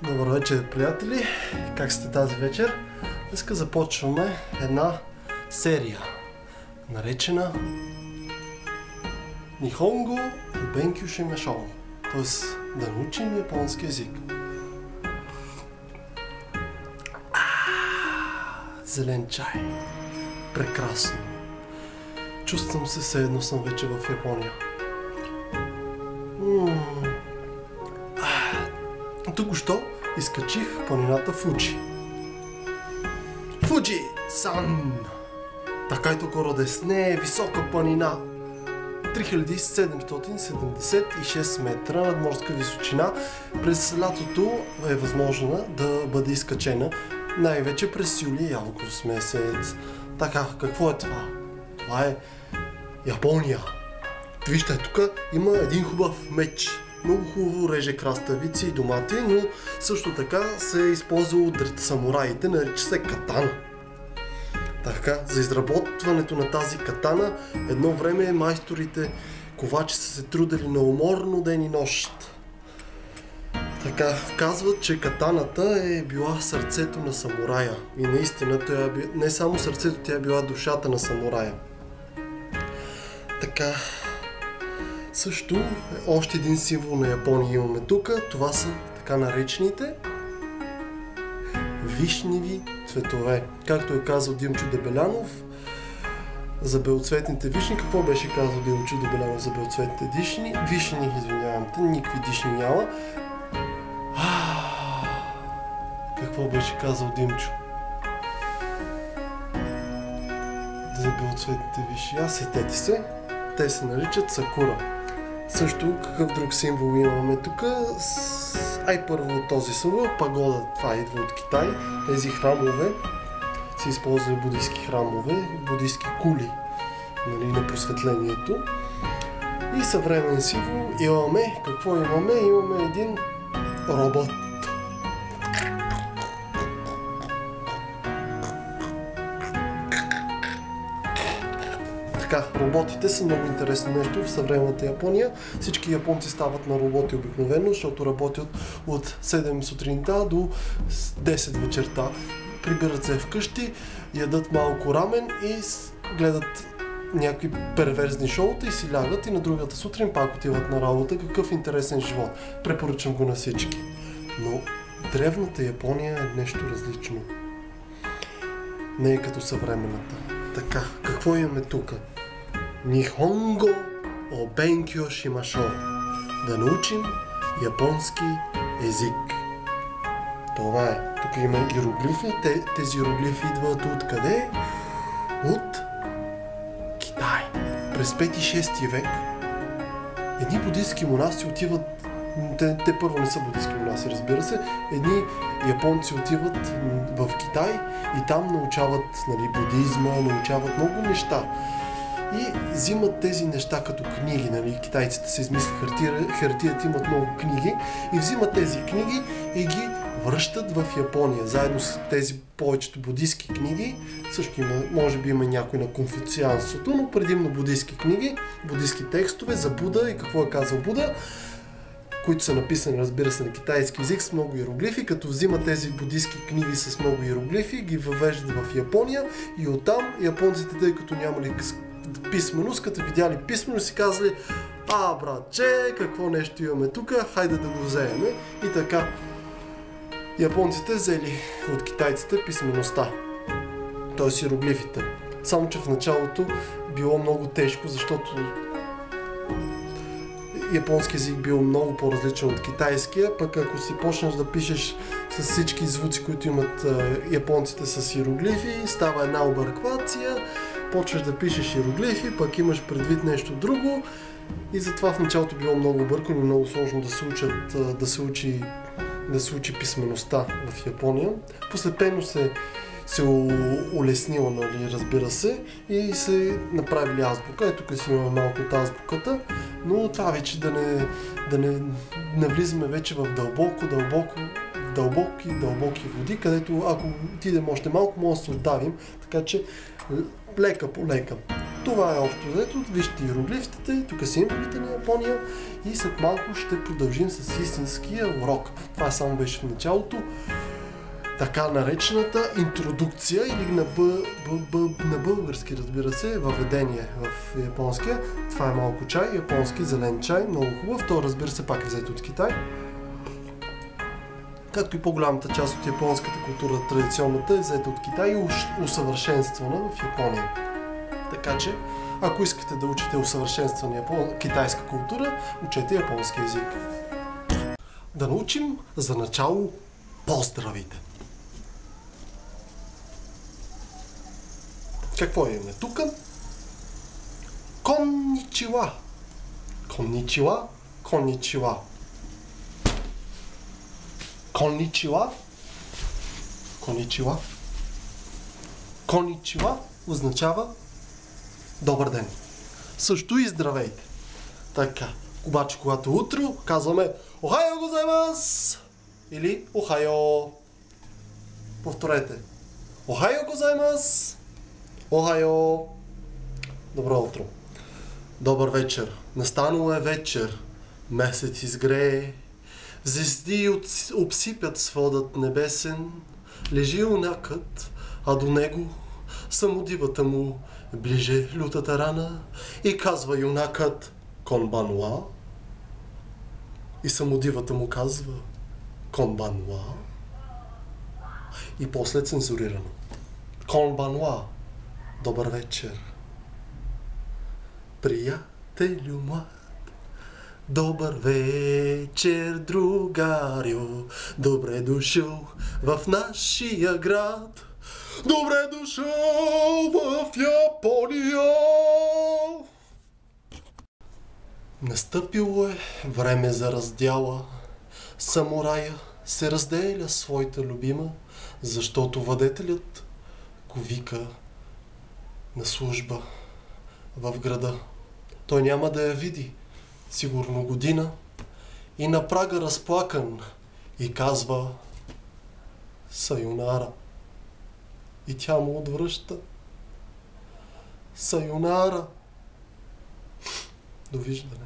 Добър вечер, приятели! Как сте тази вечер? Днес започваме една серия, наречена Нихонго Бенкю Шимашоу, т.е. да научим японски език. Зелен чай. Прекрасно. Чувствам се все едно съм вече в Япония. Току-що изкачих планината Фуджи. Фуджи-сан! Такай токоро десу не, висока планина. 3776 метра надморска височина. През лятото е възможно да бъде изкачена, най-вече през юли и август месец. Така, какво е това? Това е Япония. Вижте, тук има един хубав меч. Много хубаво реже краставици и домати, но също така се е използвало от самураите, нарича се катана. Така, за изработването на тази катана едно време майсторите ковачи са се трудили неуморно ден и нощ. Така, казват, че катаната е била сърцето на самурая. И наистина, не само сърцето, тя е била душата на самурая. Така, също още един символ на Япония имаме тук. Това са така наречените вишневи цветове. Както е казал Димчо Дебелянов за белоцветните вишни. Какво беше казал Димчо Дебелянов за белоцветните вишни? Вишни, извинявам те, никакви вишни няма. Какво беше казал Димчо за белоцветните вишни? Сетете се. Те се наричат сакура. Също какъв друг символ имаме тук? Първо от този символ, пагода, това идва от Китай. Тези храмове се използвали буддийски храмове, буддийски кули, нали, на просветлението. И съвременен символ имаме, какво имаме? Имаме един робот. Така, роботите са много интересно нещо в съвременната Япония. Всички японци стават на роботи обикновено, защото работят от 7 сутринта до 10 вечерта. Прибират се вкъщи, ядат малко рамен и гледат някакви перверзни шоута и си лягат и на другата сутрин пак отиват на работа. Какъв интересен живот. Препоръчвам го на всички. Но древната Япония е нещо различно. Не е като съвременната. Така, какво имаме тук? Нихонго о бенкю шимашоу. Да научим японски език. Това е. Тук има иероглифи. Тези иероглифи идват от къде? От Китай. През 5-6 век едни буддийски монаси отиват. Те първо не са буддийски монаси, разбира се. Едни японци отиват в Китай и там научават, нали, буддизма, научават много неща. И взимат тези неща като книги, нали, китайците се измислят хартията, имат много книги и взимат тези книги и ги връщат в Япония, заедно с тези повечето буддийски книги. Също има, може би има някой на конфуцианството, но предимно буддийски книги, буддийски текстове за Буда и какво е казал Буда, които са написани, разбира се, на китайски език с много иероглифи, като взимат тези буддийски книги с много иероглифи, ги въвеждат в Япония и оттам японците, тъй като нямали писменост, като видяли писменост, си казали: братче, какво нещо имаме тук, хайде да го вземем. И така японците взели от китайците писмеността, т.е. иероглифите. Само че в началото било много тежко, защото японски език бил много по-различен от китайския, пък ако си почнеш да пишеш с всички звуци, които имат японците с иероглифи, става една обърквация, почваш да пишеш иероглифи, пък имаш предвид нещо друго и затова в началото било много объркано и много сложно да се учи писмеността в Япония. Постепенно се улеснила, нали, разбира се, и се направили азбука. Ето тук си имаме малко от азбуката, но това вече да не навлизаме вече в дълбоки води, където ако отидем още малко, може да се отдавим, така че лека по лека. Това е общо взето. Вижте иероглифите, тук символите на Япония и след малко ще продължим с истинския урок. Това само беше в началото. Така наречената интродукция или на български, разбира се, въведение в японския. Това е малко чай, японски зелен чай, много хубав. То, разбира се, пак е взето от Китай. Както и по-голямата част от японската култура, традиционната, е взета от Китай и усъвършенствана в Япония. Така че, ако искате да учите усъвършенствана китайска култура, учете японски език. Да научим за начало поздравите. Какво имаме тук? Конничила. Конничила. Конничила. Конничила. Конничила. Конничила означава добър ден. Също и здравейте. Така. Обаче, когато е утро, казваме Охайо гозаймас! Или Охайо. Повторете. Охайо гозаймас! Охайо! Добро утро. Добър вечер. Настанало е вечер. Месец изгрее. Звезди обсипят сводът небесен. Лежи юнакът, а до него самодивата му ближе лютата рана. И казва юнакът Конбануа. И самодивата му казва Конбануа. И после цензурирано. Конбануа. Добър вечер. Приятелю млад. Добър вечер, другарю. Добре дошъл в нашия град. Добре дошъл в Япония. Настъпило е време за раздяла. Самурая се разделя своята любима, защото владетелят го вика на служба в града. Той няма да я види сигурно година и на прага разплакан и казва Сайонара. И тя му отвръща Сайонара. Довиждане.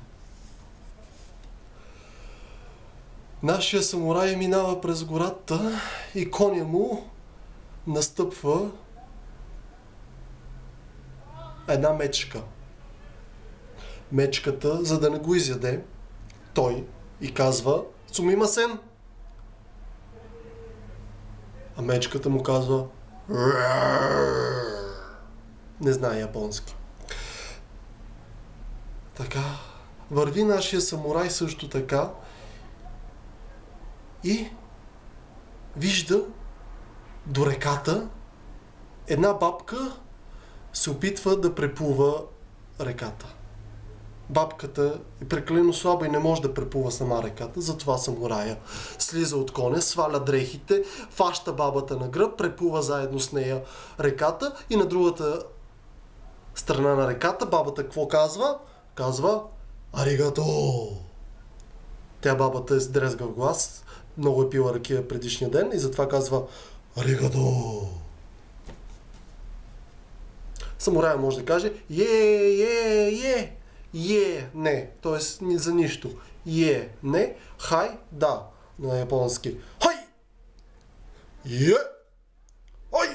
Нашия самурай минава през гората и коня му настъпва една мечка. Мечката, за да не го изяде, той и казва Сумимасен. А мечката му казва не знае японски. Така, върви нашия самурай също така и вижда до реката една бабка се опитва да преплува реката. Бабката е прекалено слаба и не може да преплува сама реката, затова самурая слиза от коня, сваля дрехите, фаща бабата на гръб, преплува заедно с нея реката и на другата страна на реката бабата какво казва? Казва Аригато! Тя бабата е с дрезгав глас, много е пила ракия предишния ден и затова казва Аригато! Самурая може да каже не, т.е. за нищо. Не, хай, да, на японски. Хай! Хай!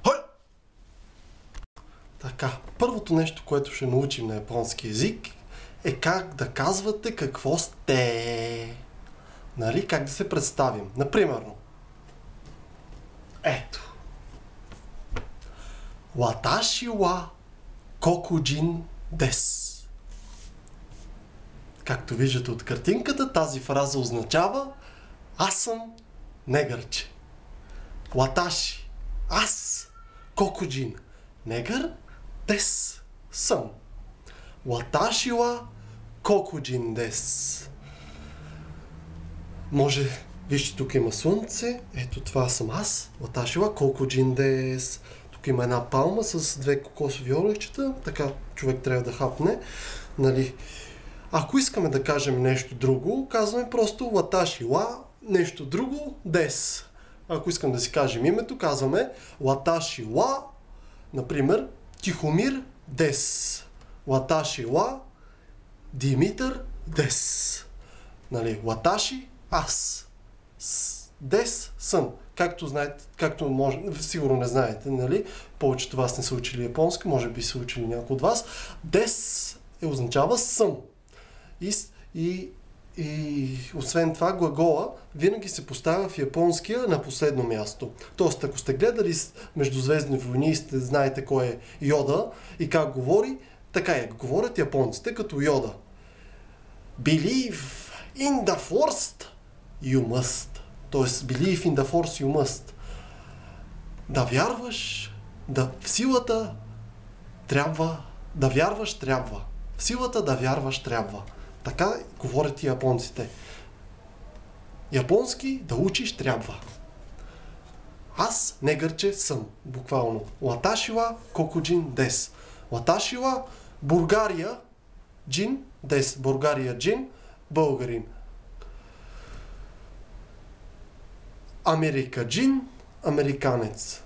Хай! Така, първото нещо, което ще научим на японски език е как да казвате какво сте. Нали? Как да се представим. Например, ето. Ваташи ва кокуджин дес. Както виждате от картинката, тази фраза означава аз съм негърче. Ваташи. Аз. Кокуджин. Негър. Дес. Съм. Ваташи ва кокуджин дес. Може, вижте, тук има слънце. Ето това съм аз. Ваташи ва кокуджин дес. Тук има една палма с две кокосови олечета. Така човек трябва да хапне. Нали? Ако искаме да кажем нещо друго, казваме просто ваташи ва нещо друго дес. Ако искам да си кажем името, казваме Watashi wa, например, Тихомир дес. Watashi wa Димитър дес. Нали, Watashi аз. Дес съм. Както знаете, сигурно не знаете, нали? Повечето вас не са учили японски, може би са учили някой от вас. Дес означава съм. И освен това, глагола винаги се поставя в японския на последно място. Тоест, ако сте гледали Междузвездни войни и сте знаете кой е Йода и как говори, така е. Говорят японците като Йода. Believe in the force you must. Тоест, believe in the force you must. Да вярваш, в силата трябва, да вярваш трябва. В силата да вярваш трябва. Така говорят и японците. Японски да учиш трябва. Аз негърче съм, буквално. Watashi кокуджин дес. Watashi България джин дес. България джин, българин. Америка джин, американец.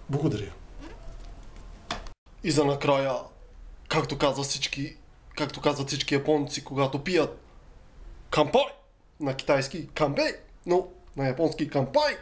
Благодаря. И за накрая, както казват всички японци, когато пият кампай, на китайски камбей, но на японски кампай.